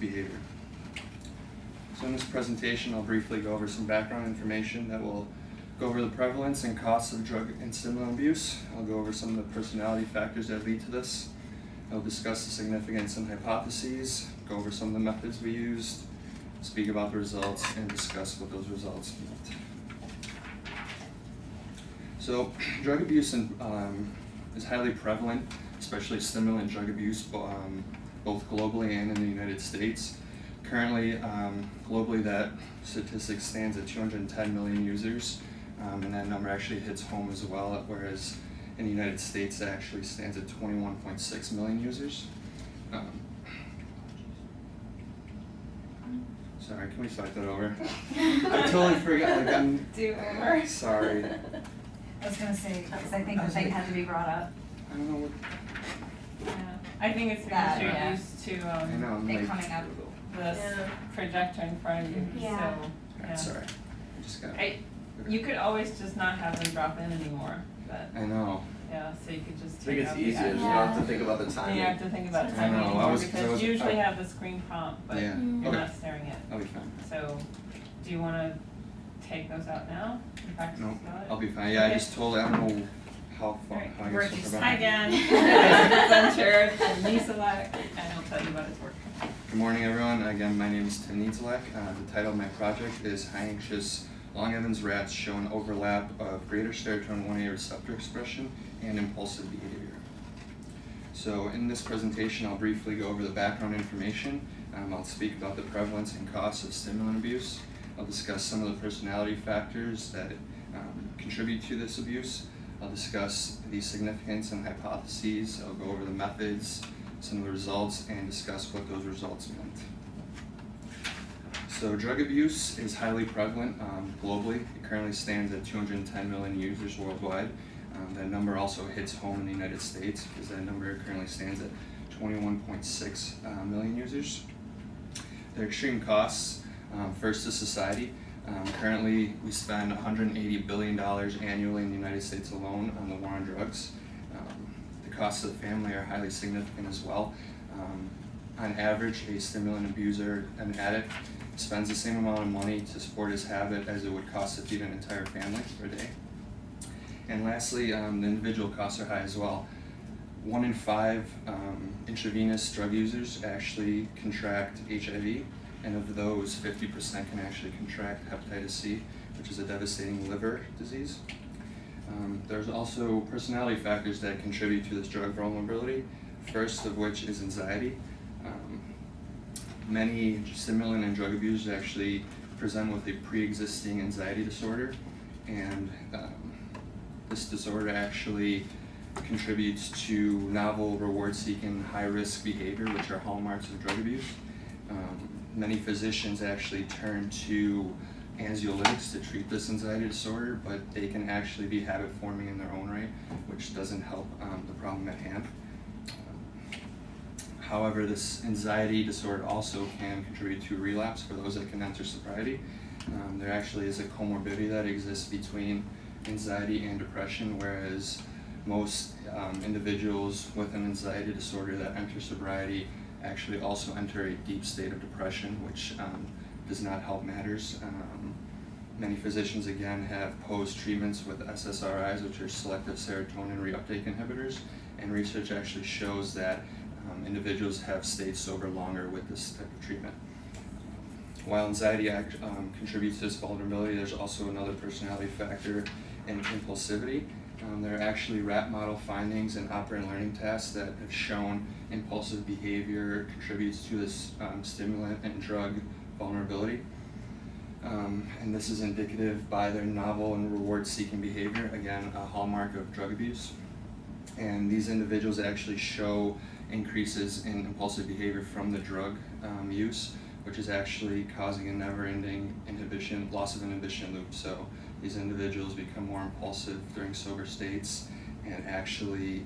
behavior. So in this presentation, I'll briefly go over some background information that will go over the prevalence and costs of drug and stimulant abuse. I'll go over some of the personality factors that lead to this. I'll discuss the significance and hypotheses, go over some of the methods we used, speak about the results, and discuss what those results meant. So drug abuse is highly prevalent, especially stimulant drug abuse, both globally and in the United States. Currently, globally, that statistic stands at 210 million users, and that number actually hits home as well, whereas in the United States, it actually stands at 21.6 million users. Sorry, can we start that over? I totally forgot. Do over. Sorry. I was gonna say, because I think the thing had to be brought up. I don't know what. Yeah, I think it's because That, you're yeah. used to I know. I'm It like, coming up. this Yeah. projector in front of you, Yeah. so, Alright, yeah. sorry. I just got. You could always just not have them drop in anymore, but, I know. yeah, so you could just I think take it's out the easier, you actual. don't have to think about the timing. You have to think about I timing know, I anymore, was- because you usually have the screen prompt, but Yeah. you're Okay. not staring at it. I'll be fine. So, do you wanna take those out now and practice No, about it? I'll be fine. Yeah, I Okay. just totally, I don't know how far, Alright, how we're you're supposed just- to Hi prevent it. again, this is Presenter, I'm Nisalak, and I'll tell you about his work. Good morning, everyone. Again, my name is Tim Niedzalek. The title of my project is High Anxious Long Evans Rats Show an Overlap of Greater Serotonin 1A Receptor Expression and Impulsive Behavior. So in this presentation, I'll briefly go over the background information. I'll speak about the prevalence and costs of stimulant abuse. I'll discuss some of the personality factors that contribute to this abuse. I'll discuss the significance and hypotheses. I'll go over the methods, some of the results, and discuss what those results meant. So drug abuse is highly prevalent globally. It currently stands at 210 million users worldwide. That number also hits home in the United States because that number currently stands at 21.6 million users. Their extreme costs, first to society. Currently, we spend $180 billion annually in the United States alone on the war on drugs. The costs of the family are highly significant as well. On average, a stimulant abuser, an addict, spends the same amount of money to support his habit as it would cost to feed an entire family per day. And lastly, the individual costs are high as well. 1 in 5 intravenous drug users actually contract HIV, and of those, 50% can actually contract hepatitis C, which is a devastating liver disease. There's also personality factors that contribute to this drug vulnerability, first of which is anxiety. Many stimulant and drug abusers actually present with a pre-existing anxiety disorder, and this disorder actually contributes to novel reward-seeking high-risk behavior, which are hallmarks of drug abuse. Many physicians actually turn to anxiolytics to treat this anxiety disorder, but they can actually be habit-forming in their own right, which doesn't help the problem at hand. However, this anxiety disorder also can contribute to relapse for those that can enter sobriety. There actually is a comorbidity that exists between anxiety and depression, whereas most individuals with an anxiety disorder that enter sobriety actually also enter a deep state of depression, which does not help matters. Many physicians, again, have post-treatments with SSRIs, which are selective serotonin reuptake inhibitors, and research actually shows that individuals have stayed sober longer with this type of treatment. While anxiety contributes to this vulnerability, there's also another personality factor in impulsivity. There are actually rat model findings and operant learning tests that have shown impulsive behavior contributes to this stimulant and drug vulnerability. And this is indicative by their novel and reward-seeking behavior, again, a hallmark of drug abuse. And these individuals actually show increases in impulsive behavior from the drug use, which is actually causing a never-ending loss of inhibition loop. So these individuals become more impulsive during sober states and actually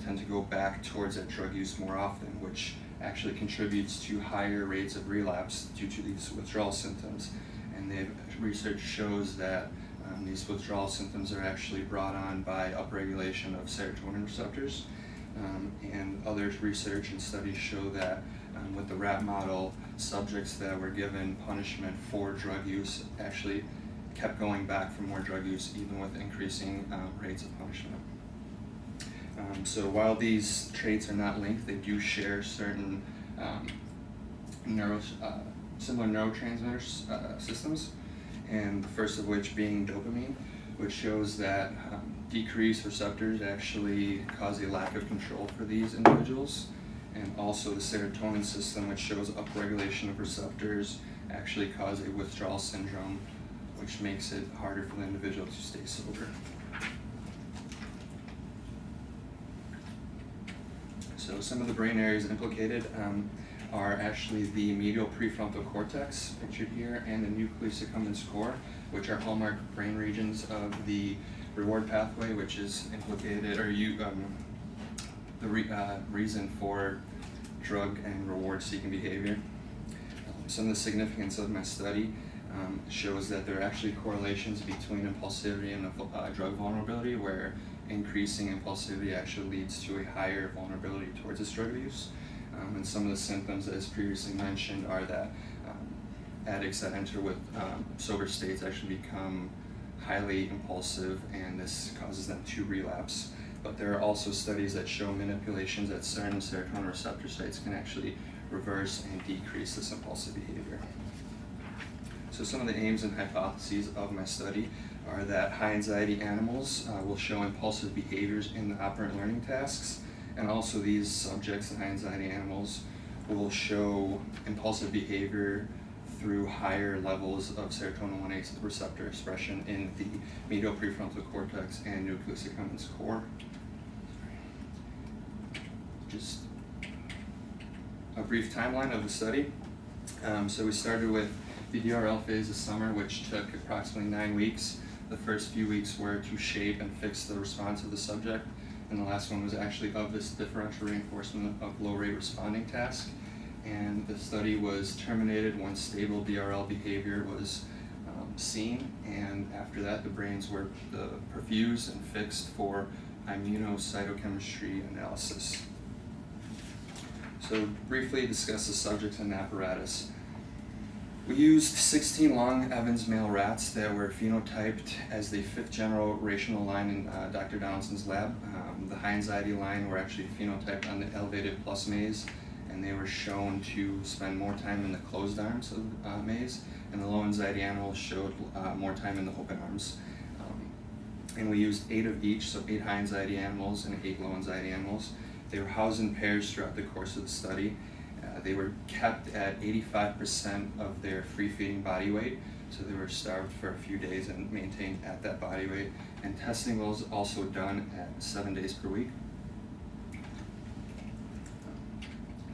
tend to go back towards that drug use more often, which actually contributes to higher rates of relapse due to these withdrawal symptoms. And research shows that these withdrawal symptoms are actually brought on by upregulation of serotonin receptors. And other research and studies show that with the rat model, subjects that were given punishment for drug use actually kept going back for more drug use, even with increasing rates of punishment. So while these traits are not linked, they do share certain similar neurotransmitter systems, and the first of which being dopamine, which shows that decreased receptors actually cause a lack of control for these individuals, and also the serotonin system, which shows upregulation of receptors, actually cause a withdrawal syndrome, which makes it harder for the individual to stay sober. So some of the brain areas implicated are actually the medial prefrontal cortex, pictured here, and the nucleus accumbens core, which are hallmark brain regions of the reward pathway, which is implicated, or reason for drug and reward-seeking behavior. Some of the significance of my study shows that there are actually correlations between impulsivity and drug vulnerability, where increasing impulsivity actually leads to a higher vulnerability towards this drug use. And some of the symptoms, as previously mentioned, are that addicts that enter with sober states actually become highly impulsive, and this causes them to relapse. But there are also studies that show manipulations at certain serotonin receptor sites can actually reverse and decrease this impulsive behavior. So some of the aims and hypotheses of my study are that high anxiety animals will show impulsive behaviors in the operant learning tasks, and also these subjects, the high anxiety animals, will show impulsive behavior through higher levels of serotonin 1A receptor expression in the medial prefrontal cortex and nucleus accumbens core. Just a brief timeline of the study. So we started with the DRL phase this summer, which took approximately 9 weeks. The first few weeks were to shape and fix the response of the subject, and the last one was actually of this differential reinforcement of low rate responding task. And the study was terminated once stable DRL behavior was seen, and after that the brains were perfused and fixed for immunocytochemistry analysis. So briefly discuss the subjects and apparatus. We used 16 long Evans male rats that were phenotyped as the 5th generational line in Dr. Donaldson's lab. The high anxiety line were actually phenotyped on the elevated plus maze, and they were shown to spend more time in the closed arms of maze, and the low anxiety animals showed more time in the open arms. And we used 8 of each, so 8 high anxiety animals and 8 low anxiety animals. They were housed in pairs throughout the course of the study. They were kept at 85% of their free-feeding body weight, so they were starved for a few days and maintained at that body weight. And testing was also done at 7 days per week.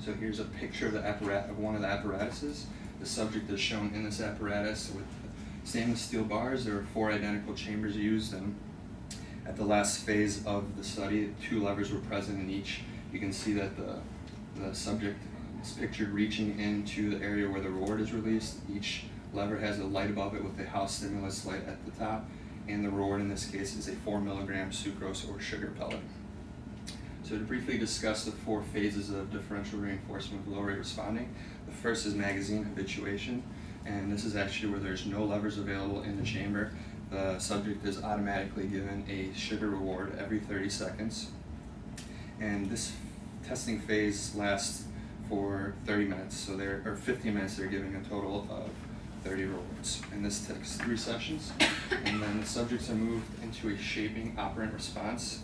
So here's a picture of one of the apparatuses. The subject is shown in this apparatus with stainless steel bars. There were 4 identical chambers used, and at the last phase of the study, 2 levers were present in each. You can see that the subject is pictured reaching into the area where the reward is released. Each lever has a light above it with a house stimulus light at the top, and the reward in this case is a 4 milligram sucrose or sugar pellet. So to briefly discuss the 4 phases of differential reinforcement with low rate responding, the first is magazine habituation, and this is actually where there's no levers available in the chamber. The subject is automatically given a sugar reward every 30 seconds, and this testing phase lasts for 30 minutes, so 15 minutes, they're giving a total of 30 rewards. And this takes 3 sessions, and then the subjects are moved into a shaping operant response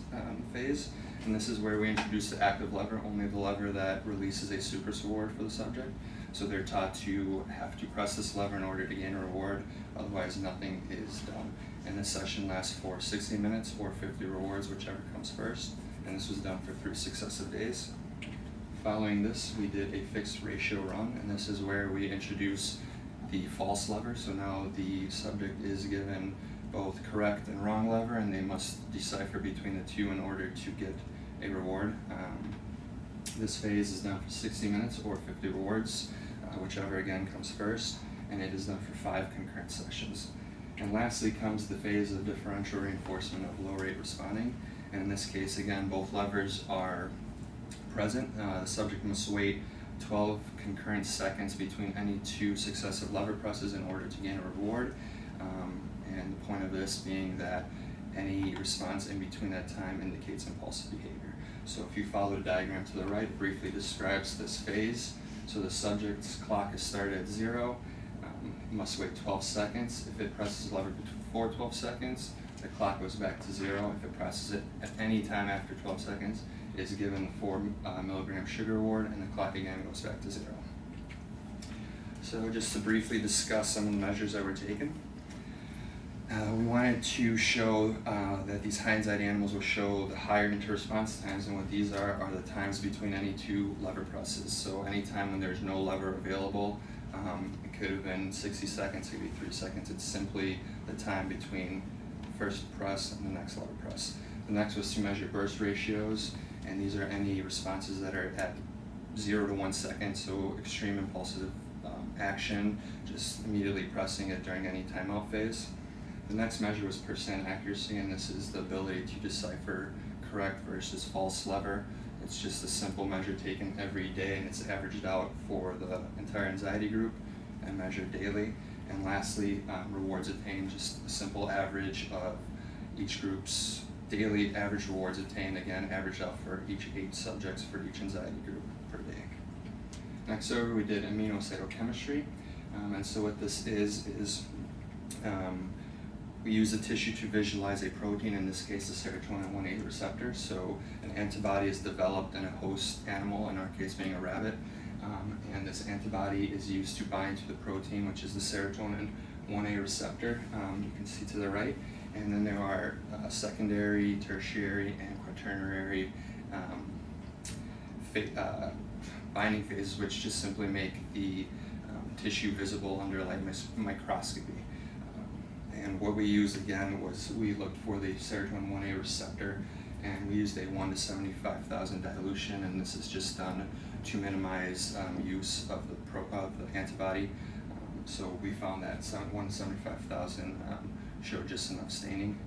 phase, and this is where we introduce the active lever, only the lever that releases a sucrose reward for the subject. So they're taught to have to press this lever in order to gain a reward, otherwise nothing is done. And this session lasts for 60 minutes or 50 rewards, whichever comes first, and this was done for 3 successive days. Following this, we did a fixed ratio run, and this is where we introduce the false lever. So now the subject is given both correct and wrong lever, and they must decipher between the 2 in order to get a reward. This phase is done for 60 minutes or 50 rewards, whichever again comes first, and it is done for 5 concurrent sessions. And lastly comes the phase of differential reinforcement of low rate responding, and in this case again both levers are present. The subject must wait 12 concurrent seconds between any 2 successive lever presses in order to gain a reward. And the point of this being that any response in between that time indicates impulsive behavior. So if you follow the diagram to the right, it briefly describes this phase. So the subject's clock is started at 0, must wait 12 seconds. If it presses the lever before 12 seconds, the clock goes back to 0. If it presses it at any time after 12 seconds, it is given the 4 milligram sugar reward, and the clock again goes back to 0. So just to briefly discuss some of the measures that were taken. We wanted to show that these high anxiety animals will show the higher interresponse times, and what these are the times between any 2 lever presses. So any time when there's no lever available, it could have been 60 seconds, it could be 3 seconds. It's simply the time between the first press and the next lever press. The next was to measure burst ratios, and these are any responses that are at 0 to 1 second, so extreme impulsive action, just immediately pressing it during any timeout phase. The next measure was percent accuracy, and this is the ability to decipher correct versus false lever. It's just a simple measure taken every day, and it's averaged out for the entire anxiety group and measured daily. And lastly, rewards attained, just a simple average of each group's daily average rewards attained, again averaged out for each 8 subjects for each anxiety group per day. Next over, we did immunocytochemistry, and so what this is we use a tissue to visualize a protein, in this case the serotonin 1A receptor. So an antibody is developed in a host animal, in our case being a rabbit, and this antibody is used to bind to the protein, which is the serotonin 1A receptor, you can see to the right. And then there are secondary, tertiary, and quaternary binding phases, which just simply make the tissue visible under light microscopy. And what we used again was we looked for the serotonin 1A receptor, and we used a 1 to 75,000 dilution, and this is just done to minimize use of the antibody. So we found that 1 to 75,000 showed just enough staining.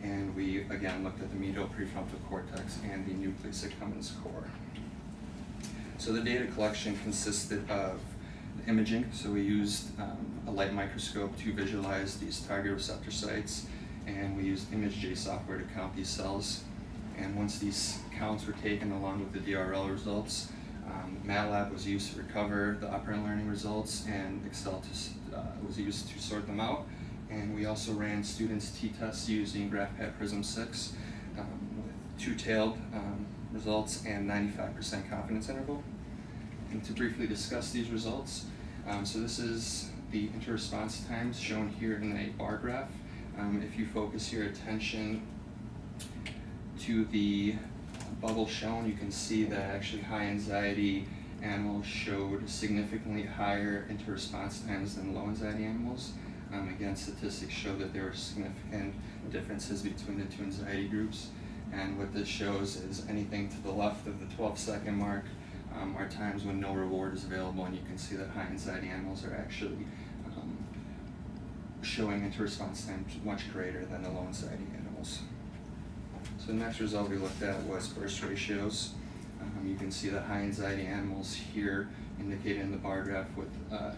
And we again looked at the medial prefrontal cortex and the nucleus accumbens core. So the data collection consisted of imaging, so we used a light microscope to visualize these target receptor sites, and we used ImageJ software to count these cells. And once these counts were taken along with the DRL results, MATLAB was used to recover the operant learning results, and Excel was used to sort them out. And we also ran students' t-tests using GraphPad Prism 6 with two-tailed results and 95% confidence interval. And to briefly discuss these results, so this is the interresponse times shown here in a bar graph. If you focus your attention to the bubble shown, you can see that actually high anxiety animals showed significantly higher interresponse times than low anxiety animals. Again, statistics show that there were significant differences between the 2 anxiety groups. And what this shows is anything to the left of the 12-second mark are times when no reward is available, and you can see that high anxiety animals are actually showing interresponse times much greater than the low anxiety animals. So the next result we looked at was burst ratios. You can see that high anxiety animals here indicated in the bar graph with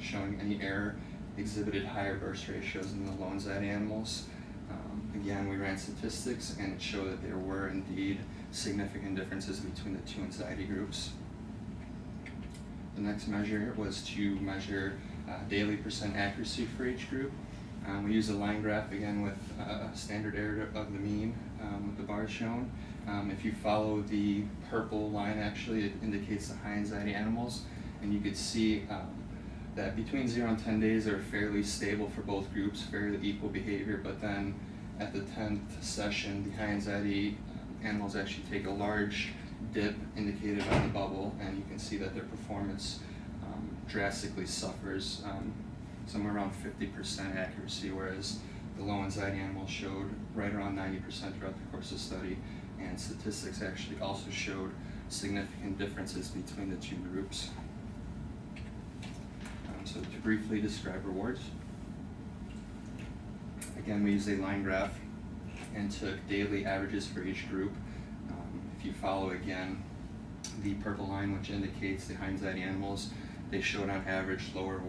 showing any error exhibited higher burst ratios than the low anxiety animals. Again, we ran statistics, and it showed that there were indeed significant differences between the 2 anxiety groups. The next measure was to measure daily percent accuracy for each group. We used a line graph again with standard error of the mean with the bars shown. If you follow the purple line, actually it indicates the high anxiety animals, and you could see that between 0 and 10 days are fairly stable for both groups, fairly equal behavior, but then at the 10th session, the high anxiety animals actually take a large dip indicated by the bubble, and you can see that their performance drastically suffers, somewhere around 50% accuracy, whereas the low anxiety animals showed right around 90% throughout the course of the study, and statistics actually also showed significant differences between the 2 groups. So to briefly describe rewards, again we used a line graph and took daily averages for each group. If you follow again the purple line, which indicates the high anxiety animals, they showed on average lower